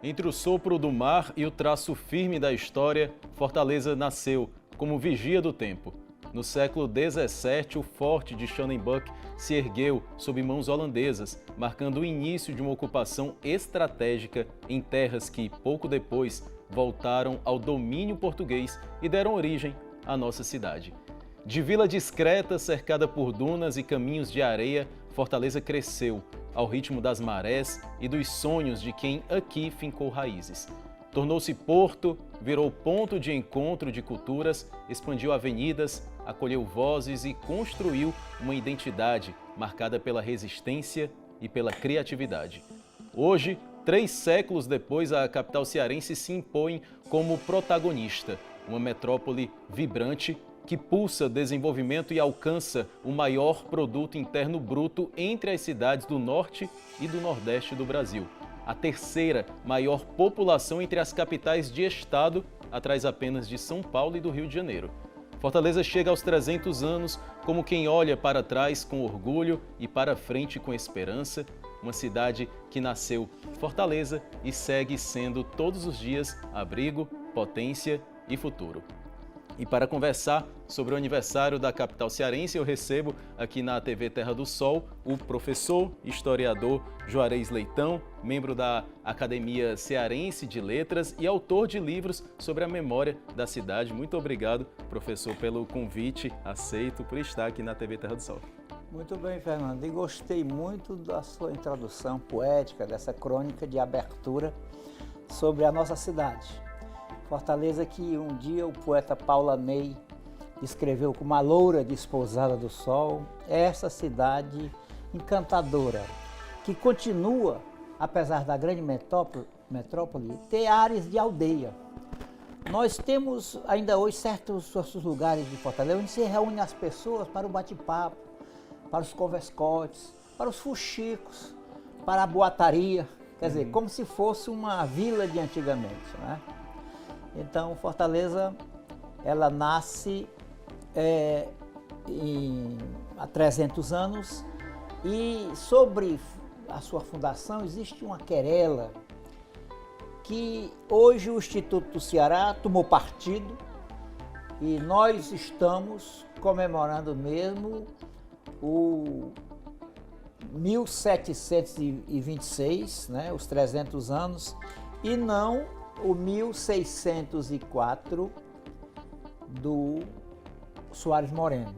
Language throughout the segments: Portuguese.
Entre o sopro do mar e o traço firme da história, Fortaleza nasceu como vigia do tempo. No século XVII, o forte de Schonenbuch se ergueu sob mãos holandesas, marcando o início de uma ocupação estratégica em terras que, pouco depois, voltaram ao domínio português e deram origem à nossa cidade. De vila discreta, cercada por dunas e caminhos de areia, Fortaleza cresceu ao ritmo das marés e dos sonhos de quem aqui fincou raízes. Tornou-se porto, virou ponto de encontro de culturas, expandiu avenidas, acolheu vozes e construiu uma identidade marcada pela resistência e pela criatividade. Hoje, 3 séculos depois, a capital cearense se impõe como protagonista, uma metrópole vibrante que pulsa desenvolvimento e alcança o maior produto interno bruto entre as cidades do norte e do nordeste do Brasil. A terceira maior população entre as capitais de estado, atrás apenas de São Paulo e do Rio de Janeiro. Fortaleza chega aos 300 anos como quem olha para trás com orgulho e para frente com esperança. Uma cidade que nasceu Fortaleza e segue sendo todos os dias abrigo, potência e futuro. E para conversar sobre o aniversário da capital cearense, eu recebo aqui na TV Terra do Sol o professor, historiador Juarez Leitão, membro da Academia Cearense de Letras e autor de livros sobre a memória da cidade. Muito obrigado, professor, pelo convite aceito por estar aqui na TV Terra do Sol. Muito bem, Fernando, e gostei muito da sua introdução poética, dessa crônica de abertura sobre a nossa cidade. Fortaleza que um dia o poeta Paula Ney descreveu como a loura desposada do sol, é essa cidade encantadora, que continua, apesar da grande metrópole, ter áreas de aldeia. Nós temos ainda hoje certos lugares de Fortaleza onde se reúnem as pessoas para o bate-papo, para os converscotes, para os fuxicos, para a boataria, quer dizer, como se fosse uma vila de antigamente, né? Então, Fortaleza, ela nasce há 300 anos e sobre a sua fundação existe uma querela que hoje o Instituto do Ceará tomou partido e nós estamos comemorando mesmo o 1726, né, os 300 anos, e não o 1604 do Soares Moreno.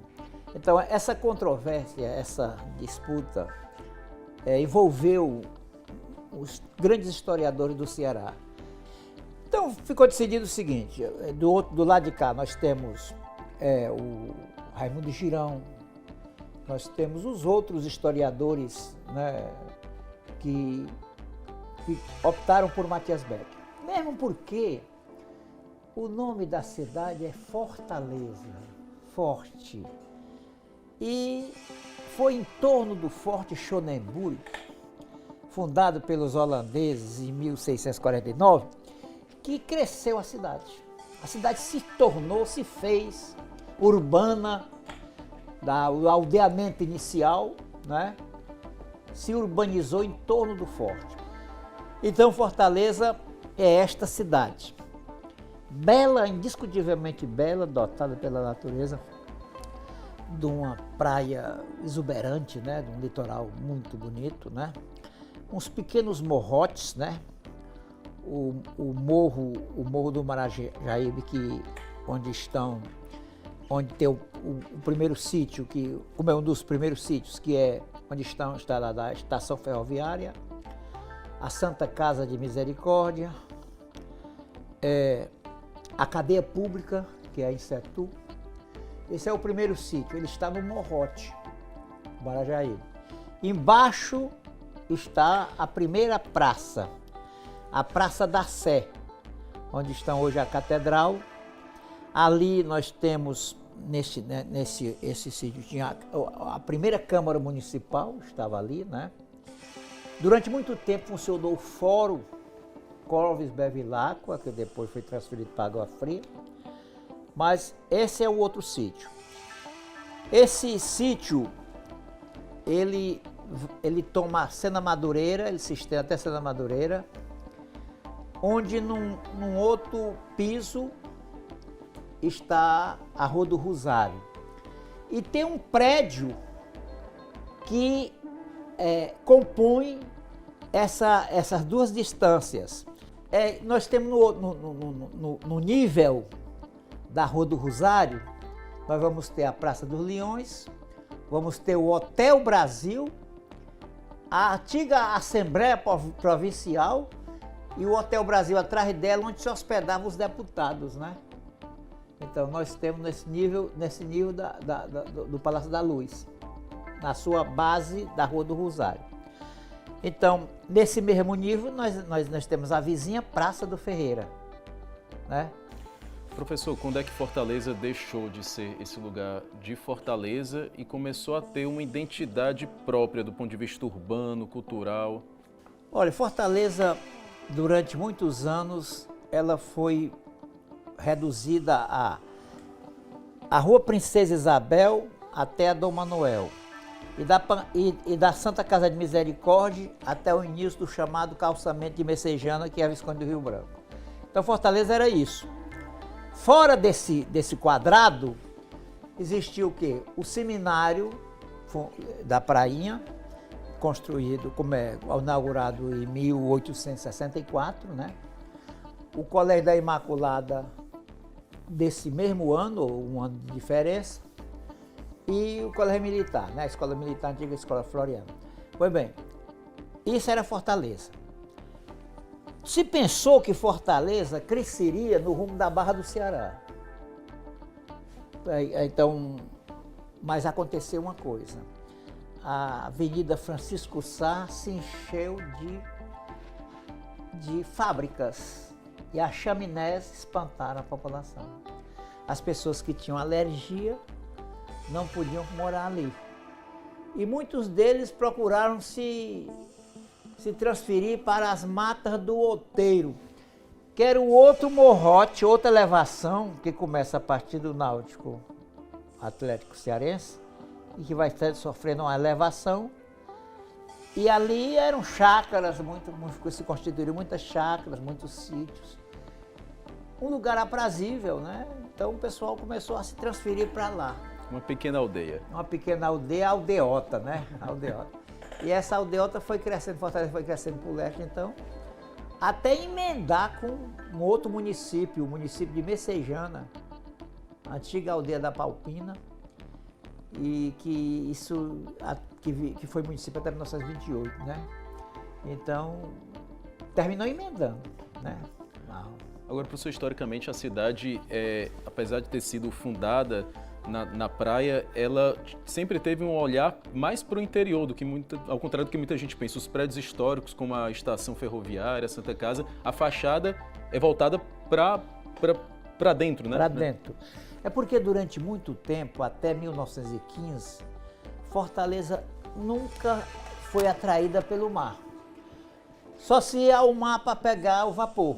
Então, essa controvérsia, essa disputa, envolveu os grandes historiadores do Ceará. Então, ficou decidido o seguinte, do lado de cá nós temos o Raimundo Girão, nós temos os outros historiadores, né, que optaram por Matias Becker. Mesmo porque o nome da cidade é Fortaleza, forte. E foi em torno do Forte Schonenburg, fundado pelos holandeses em 1649, que cresceu a cidade. A cidade se fez urbana, o aldeamento inicial, né, se urbanizou em torno do forte. Então, Fortaleza é esta cidade, bela, indiscutivelmente bela, dotada pela natureza, de uma praia exuberante, né, de um litoral muito bonito, né, uns pequenos morrotes, né, o morro do Marajaíbe, onde tem o primeiro sítio, como é um dos primeiros sítios, que é onde está instalada a estação ferroviária, a Santa Casa de Misericórdia, a cadeia pública, que é a Insetu. Esse é o primeiro sítio, ele está no Morrote, Marajaíbe. Embaixo está a primeira praça, a Praça da Sé, onde está hoje a Catedral. Ali nós temos, esse sítio, tinha a primeira Câmara Municipal, estava ali, né? Durante muito tempo funcionou o Fórum Clóvis Bevilacqua, que depois foi transferido para Água Fria, mas esse é o outro sítio. Esse sítio, ele toma Sena Madureira, ele se estende até Sena Madureira, onde num outro piso está a Rua do Rosário. E tem um prédio que compõe essas duas distâncias. Nós temos no nível da Rua do Rosário, nós vamos ter a Praça dos Leões, vamos ter o Hotel Brasil, a antiga Assembleia Provincial e o Hotel Brasil atrás dela, onde se hospedavam os deputados, né? Então nós temos nesse nível do Palácio da Luz, na sua base da Rua do Rosário. Então, nesse mesmo nível, nós temos a vizinha Praça do Ferreira, né? Professor, quando é que Fortaleza deixou de ser esse lugar de fortaleza e começou a ter uma identidade própria do ponto de vista urbano, cultural? Olha, Fortaleza, durante muitos anos, ela foi reduzida a Rua Princesa Isabel até a Dom Manuel. E da Santa Casa de Misericórdia até o início do chamado calçamento de Messejana, que é a Visconde do Rio Branco. Então Fortaleza era isso. Fora desse quadrado, existia o quê? O seminário da Prainha, construído, inaugurado em 1864, né? O Colégio da Imaculada desse mesmo ano, um ano de diferença, e o Colégio Militar, né? A Escola Militar, a antiga Escola Floriana. Pois bem, isso era Fortaleza. Se pensou que Fortaleza cresceria no rumo da Barra do Ceará. Então, mas aconteceu uma coisa. A Avenida Francisco Sá se encheu de fábricas e as chaminés espantaram a população. As pessoas que tinham alergia não podiam morar ali. E muitos deles procuraram se transferir para as matas do Outeiro, que era o outro morrote, outra elevação, que começa a partir do Náutico Atlético Cearense, e que vai estar sofrendo uma elevação. E ali eram chácaras, se constituíram muitas chácaras, muitos sítios. Um lugar aprazível, né? Então o pessoal começou a se transferir para lá. Uma pequena aldeia. Uma pequena aldeia, aldeota, né? Aldeota. E essa aldeota foi crescendo, Fortaleza foi crescendo por leste, então, até emendar com um outro município, o município de Messejana, a antiga aldeia da Palpina, e que foi município até 1928, né? Então, terminou emendando, né? Agora, professor, historicamente, a cidade, apesar de ter sido fundada na praia, ela sempre teve um olhar mais para o interior, ao contrário do que muita gente pensa. Os prédios históricos, como a estação ferroviária, a Santa Casa, a fachada é voltada para dentro, né? Para dentro. É porque durante muito tempo, até 1915, Fortaleza nunca foi atraída pelo mar. Só se ia ao mar para pegar o vapor.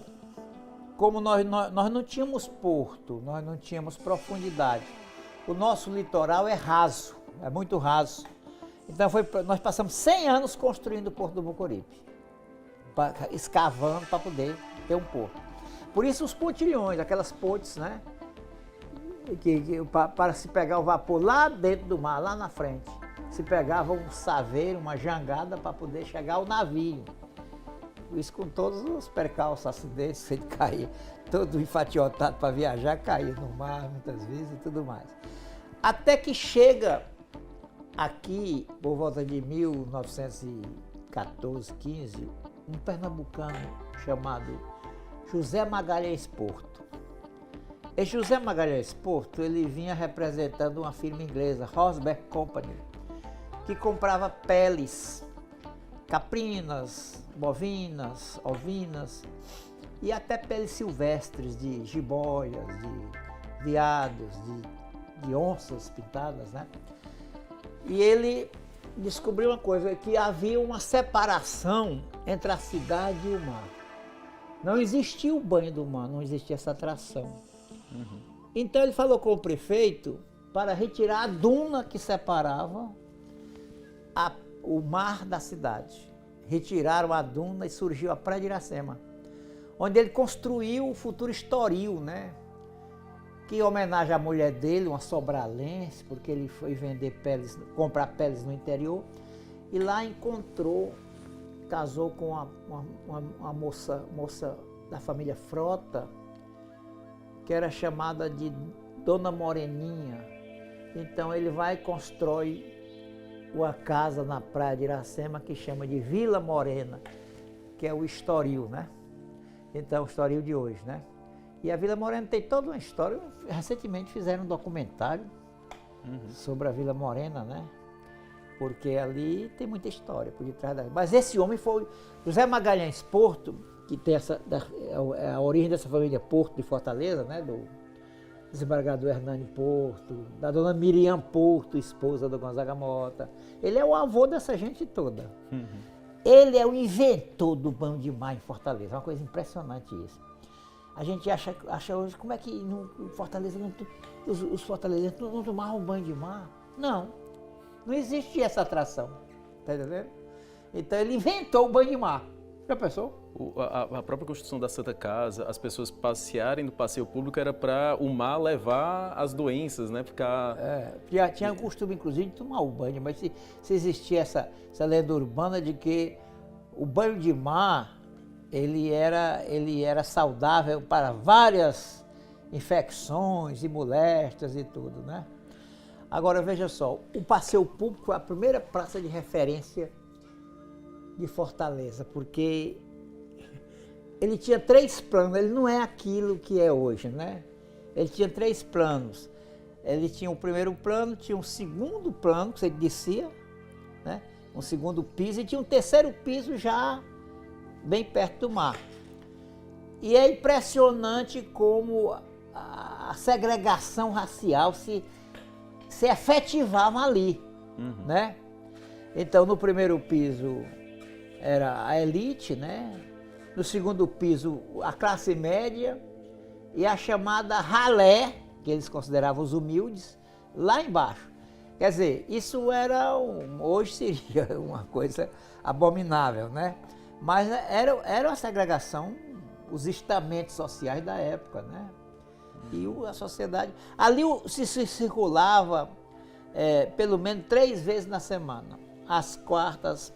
Como nós não tínhamos porto, nós não tínhamos profundidade. O nosso litoral é raso, é muito raso. Então nós passamos 100 anos construindo o Porto do Bocoripe, escavando para poder ter um porto. Por isso os pontilhões, aquelas pontes, né? Para se pegar o vapor lá dentro do mar, lá na frente. Se pegava um saveiro, uma jangada para poder chegar ao navio. Isso com todos os percalços, acidentes, ele caía todo enfatiotado para viajar, caía no mar muitas vezes e tudo mais. Até que chega aqui, por volta de 1914, 15, um pernambucano chamado José Magalhães Porto. Esse José Magalhães Porto, ele vinha representando uma firma inglesa, Rosberg Company, que comprava peles, caprinas, bovinas, ovinas e até peles silvestres de jiboias, de veados, de onças pintadas, né? E ele descobriu uma coisa, que havia uma separação entre a cidade e o mar. Não existia o banho do mar, não existia essa atração. Então ele falou com o prefeito para retirar a duna que separava o mar da cidade. Retiraram a duna e surgiu a Praia de Iracema, onde ele construiu o futuro Estoril, né? Que em homenagem à mulher dele, uma sobralense, porque ele foi vender peles, comprar peles no interior, e lá encontrou, casou com uma moça da família Frota, que era chamada de Dona Moreninha. Então ele vai e constrói uma casa na praia de Iracema que chama de Vila Morena, que é o Estoril, né? Então, o Estoril de hoje, né? E a Vila Morena tem toda uma história. Recentemente fizeram um documentário sobre a Vila Morena, né? Porque ali tem muita história por detrás da... Mas esse homem foi José Magalhães Porto, que tem a origem dessa família Porto de Fortaleza, né? Do desembargador Hernani Porto, da dona Miriam Porto, esposa do Gonzaga Mota. Ele é o avô dessa gente toda. Ele é o inventor do banho de mar em Fortaleza. É uma coisa impressionante isso. A gente acha hoje, como é que em Fortaleza os fortalezenses não tomavam banho de mar? Não existia essa atração, tá entendendo? Então ele inventou o banho de mar. Já pensou? A própria construção da Santa Casa, as pessoas passearem no passeio público era para o mar levar as doenças, né? Ficar... Já tinha o costume, inclusive, de tomar o banho, mas se existia essa lenda urbana de que o banho de mar ele era saudável para várias infecções e moléstias e tudo, né? Agora, veja só, o passeio público foi a primeira praça de referência de Fortaleza, porque ele tinha 3 planos, ele não é aquilo que é hoje, né? Ele tinha 3 planos. Ele tinha o primeiro plano, tinha um segundo plano, que você descia, né? Um segundo piso, e tinha um terceiro piso já bem perto do mar. E é impressionante como a segregação racial se efetivava ali, né? Então, no primeiro piso era a elite, né? No segundo piso, a classe média e a chamada ralé, que eles consideravam os humildes, lá embaixo. Quer dizer, isso era hoje seria uma coisa abominável, né? Mas era uma segregação, os estamentos sociais da época, né? E a sociedade... Ali se circulava pelo menos 3 vezes na semana, às quartas,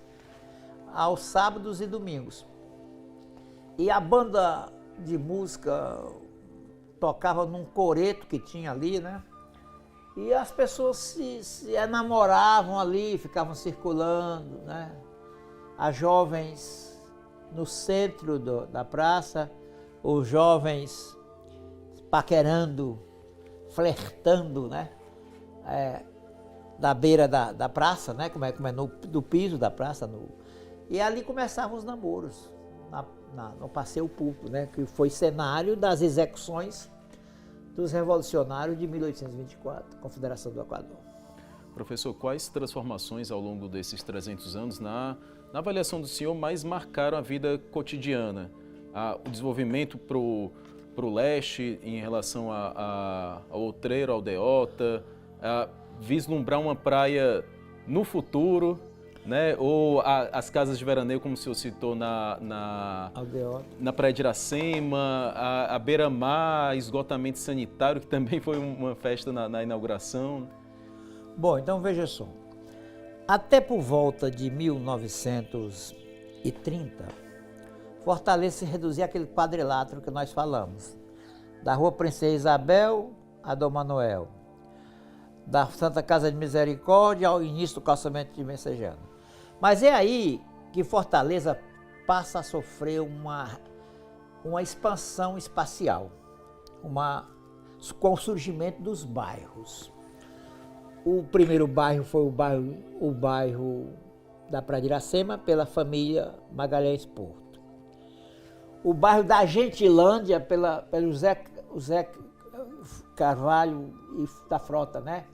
aos sábados e domingos. E a banda de música tocava num coreto que tinha ali, né? E as pessoas se namoravam ali, ficavam circulando, né? As jovens no centro da praça, os jovens paquerando, flertando, né? Da beira da praça, né? Como é do piso da praça. E ali começavam os namoros, no passeio público, né? Que foi cenário das execuções dos revolucionários de 1824, Confederação do Equador. Professor, quais transformações ao longo desses 300 anos, na avaliação do senhor, mais marcaram a vida cotidiana? O desenvolvimento para o leste em relação ao Outreiro, Aldeota, vislumbrar uma praia no futuro, né? Ou as casas de veraneio, como o senhor citou, na Praia de Iracema, a beira-mar, esgotamento sanitário, que também foi uma festa na inauguração. Bom, então veja só, até por volta de 1930, Fortaleza se reduzia àquele quadrilátero que nós falamos, da Rua Princesa Isabel a Dom Manuel, da Santa Casa de Misericórdia ao início do calçamento de Messejana. Mas é aí que Fortaleza passa a sofrer uma expansão espacial, com o surgimento dos bairros. O primeiro bairro foi o bairro da Praia de Iracema, pela família Magalhães Porto. O bairro da Gentilândia, pelo Zé Carvalho e da Frota, né?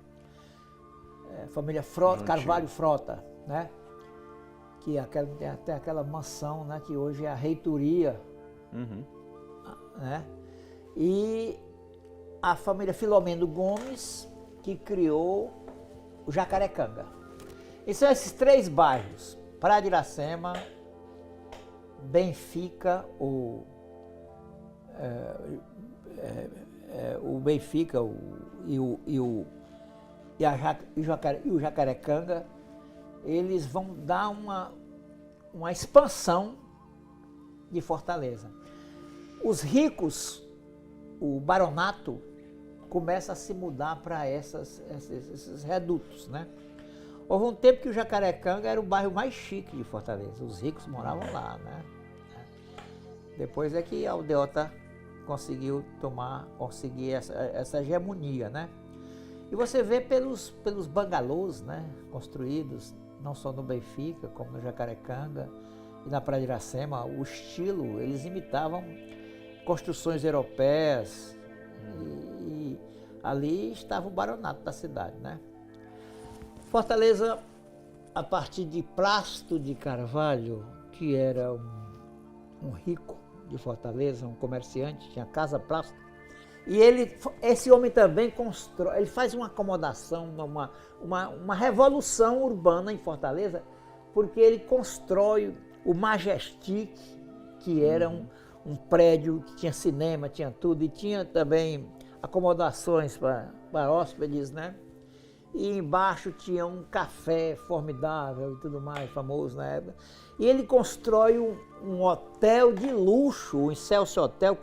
Família Frota, Carvalho Frota, né? Que tem até aquela mansão, né? Que hoje é a reitoria, né? E a família Filomeno Gomes, que criou o Jacarecanga. E são esses 3 bairros, Praia de Iracema, Benfica, o Benfica e o Jacarecanga, eles vão dar uma expansão de Fortaleza. Os ricos, o baronato, começa a se mudar para esses redutos, né? Houve um tempo que o Jacarecanga era o bairro mais chique de Fortaleza, os ricos moravam lá, né? Depois é que a Aldeota conseguir essa hegemonia, né? E você vê pelos bangalôs, né, construídos, não só no Benfica, como no Jacarecanga e na Praia de Iracema, o estilo, eles imitavam construções europeias e ali estava o baronato da cidade, né? Fortaleza, a partir de Plácido de Carvalho, que era um rico de Fortaleza, um comerciante, tinha casa Plácido, e esse homem também constrói, ele faz uma acomodação, uma revolução urbana em Fortaleza, porque ele constrói o Majestic, que era um prédio que tinha cinema, tinha tudo, e tinha também acomodações para hóspedes, né? E embaixo tinha um café formidável e tudo mais, famoso na época. E ele constrói um hotel de luxo, o Excelsior Hotel,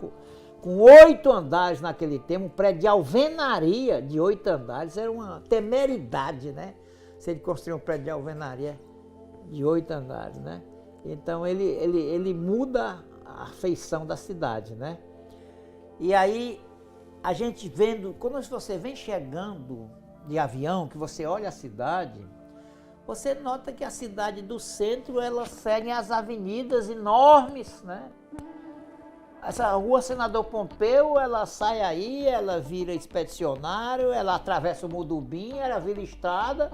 com 8 andares naquele tempo, um prédio de alvenaria de 8 andares, era uma temeridade, né? Se ele construir um prédio de alvenaria de 8 andares, né? Então ele muda a feição da cidade, né? E aí a gente vendo, quando você vem chegando de avião, que você olha a cidade, você nota que a cidade do centro, ela segue as avenidas enormes, né? Essa rua Senador Pompeu, ela sai aí, ela vira Expedicionário, ela atravessa o Mudubim, ela vira estrada,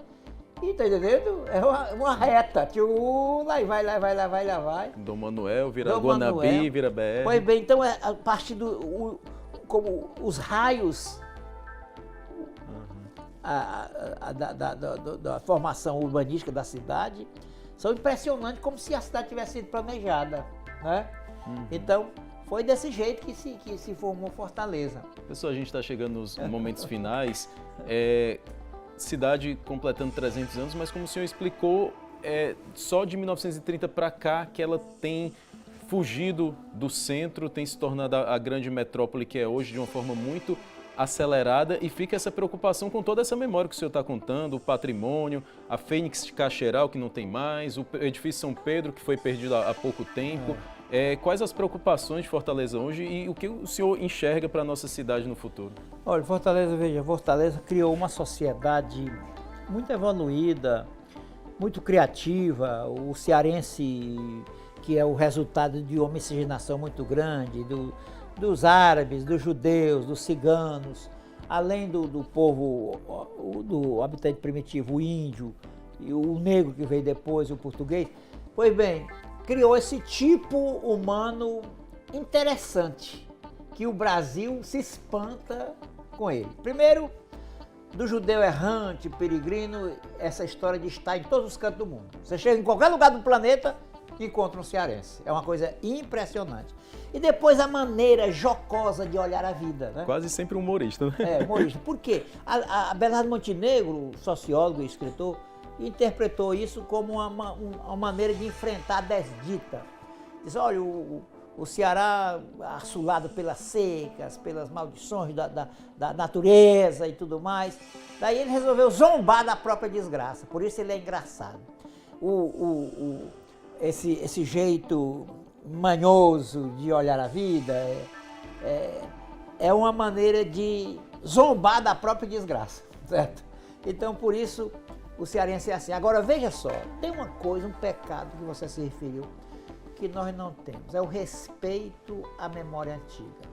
e tá entendendo? É uma reta, que lá vai. Dom Manuel, vira Guanabi, vira BR. Pois bem, então a partir como os raios da formação urbanística da cidade são impressionantes, como se a cidade tivesse sido planejada, né? Então, foi desse jeito que se formou Fortaleza. Pessoal, a gente está chegando nos momentos finais. Cidade completando 300 anos, mas como o senhor explicou, só de 1930 para cá que ela tem fugido do centro, tem se tornado a grande metrópole que é hoje de uma forma muito acelerada, e fica essa preocupação com toda essa memória que o senhor está contando, o patrimônio, a Fênix de Caxeral, que não tem mais, o edifício São Pedro, que foi perdido há pouco tempo. Quais as preocupações de Fortaleza hoje e o que o senhor enxerga para a nossa cidade no futuro? Olha, Fortaleza criou uma sociedade muito evoluída, muito criativa. O cearense, que é o resultado de uma miscigenação muito grande, dos árabes, dos judeus, dos ciganos, além do povo, do habitante primitivo, o índio, e o negro que veio depois, o português. Pois bem, criou esse tipo humano interessante, que o Brasil se espanta com ele. Primeiro, do judeu errante, peregrino, essa história de estar em todos os cantos do mundo. Você chega em qualquer lugar do planeta e encontra um cearense. É uma coisa impressionante. E depois a maneira jocosa de olhar a vida, né? Quase sempre humorista, né? Humorista. Por quê? A Bernardo Montenegro, sociólogo e escritor, interpretou isso como uma maneira de enfrentar a desdita. Diz, olha, o Ceará assolado pelas secas, pelas maldições da natureza e tudo mais. Daí ele resolveu zombar da própria desgraça, por isso ele é engraçado. Esse jeito manhoso de olhar a vida é uma maneira de zombar da própria desgraça, certo? Então, por isso, o cearense é assim. Agora, veja só, tem uma coisa, um pecado que você se referiu, que nós não temos, é o respeito à memória antiga.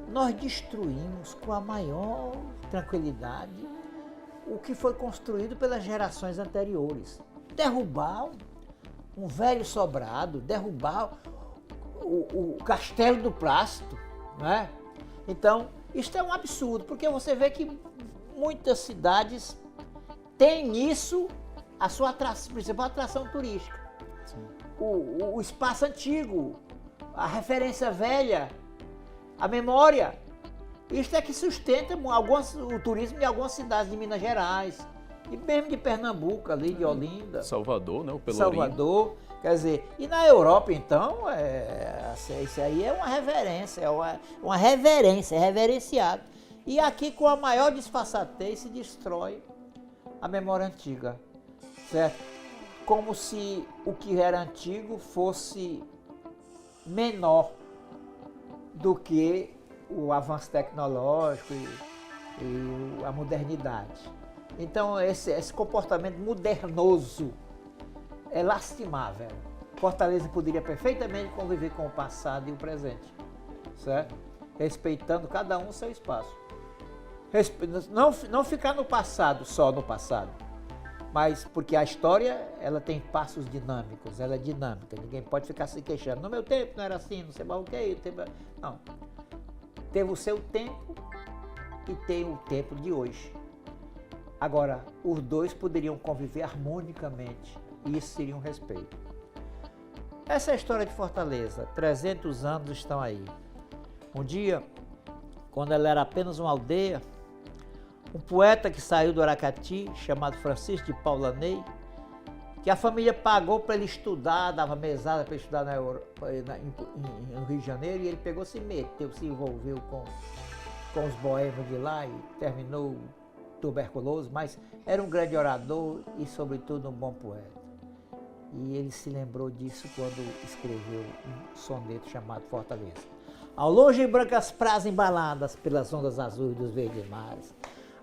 Nós destruímos com a maior tranquilidade o que foi construído pelas gerações anteriores. Derrubar um velho sobrado, derrubar o castelo do Plácido, né? Então, isto é um absurdo, porque você vê que muitas cidades têm nisso a sua principal atração turística. O espaço antigo, a referência velha, a memória. Isso é que sustenta o turismo de algumas cidades de Minas Gerais, e mesmo de Pernambuco, ali de Olinda. Salvador, né? O Pelourinho. Salvador, quer dizer, e na Europa, então, isso aí é uma reverência, é reverenciado. E aqui, com a maior disfarçatez, se destrói a memória antiga, certo? Como se o que era antigo fosse menor do que o avanço tecnológico e a modernidade. Então, esse comportamento modernoso é lastimável. Fortaleza poderia perfeitamente conviver com o passado e o presente, certo? Respeitando cada um o seu espaço. Não ficar no passado, só no passado, mas porque a história, ela tem passos dinâmicos, ela é dinâmica, ninguém pode ficar se queixando. No meu tempo não era assim, não sei mais o que, não. Teve o seu tempo e tem o tempo de hoje. Agora, os dois poderiam conviver harmonicamente e isso seria um respeito. Essa é a história de Fortaleza, 300 anos estão aí. Um dia, quando ela era apenas uma aldeia, um poeta que saiu do Aracati, chamado Francisco de Paula Ney, que a família pagou para ele estudar, dava mesada para ele estudar no Rio de Janeiro, e ele pegou, se meteu, se envolveu com os boêmios de lá e terminou tuberculoso, mas era um grande orador e, sobretudo, um bom poeta. E ele se lembrou disso quando escreveu um soneto chamado Fortaleza. Ao longe, brancas praias embaladas pelas ondas azuis dos verdes mares,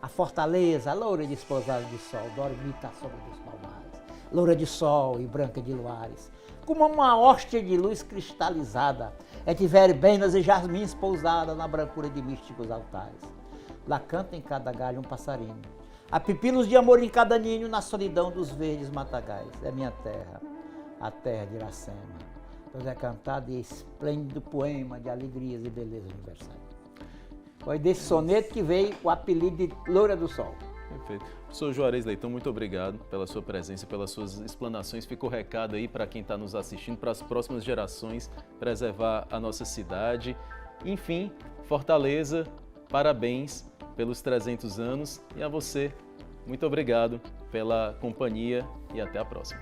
a fortaleza, a loura desposada de sol, dormita à sombra dos palmares, loura de sol e branca de luares, como uma hóstia de luz cristalizada, é de verbenas e jasmins pousada na brancura de místicos altares. Lá canta em cada galho um passarinho, há pipilos de amor em cada ninho, na solidão dos verdes matagais. É minha terra, a terra de Iracema, pois é cantado e esplêndido poema de alegrias e beleza universais. Foi desse soneto que veio o apelido de Loura do Sol. Perfeito. Professor Juarez Leitão, muito obrigado pela sua presença, pelas suas explanações. Ficou recado aí para quem está nos assistindo, para as próximas gerações, preservar a nossa cidade. Enfim, Fortaleza, parabéns pelos 300 anos, e a você, muito obrigado pela companhia e até a próxima.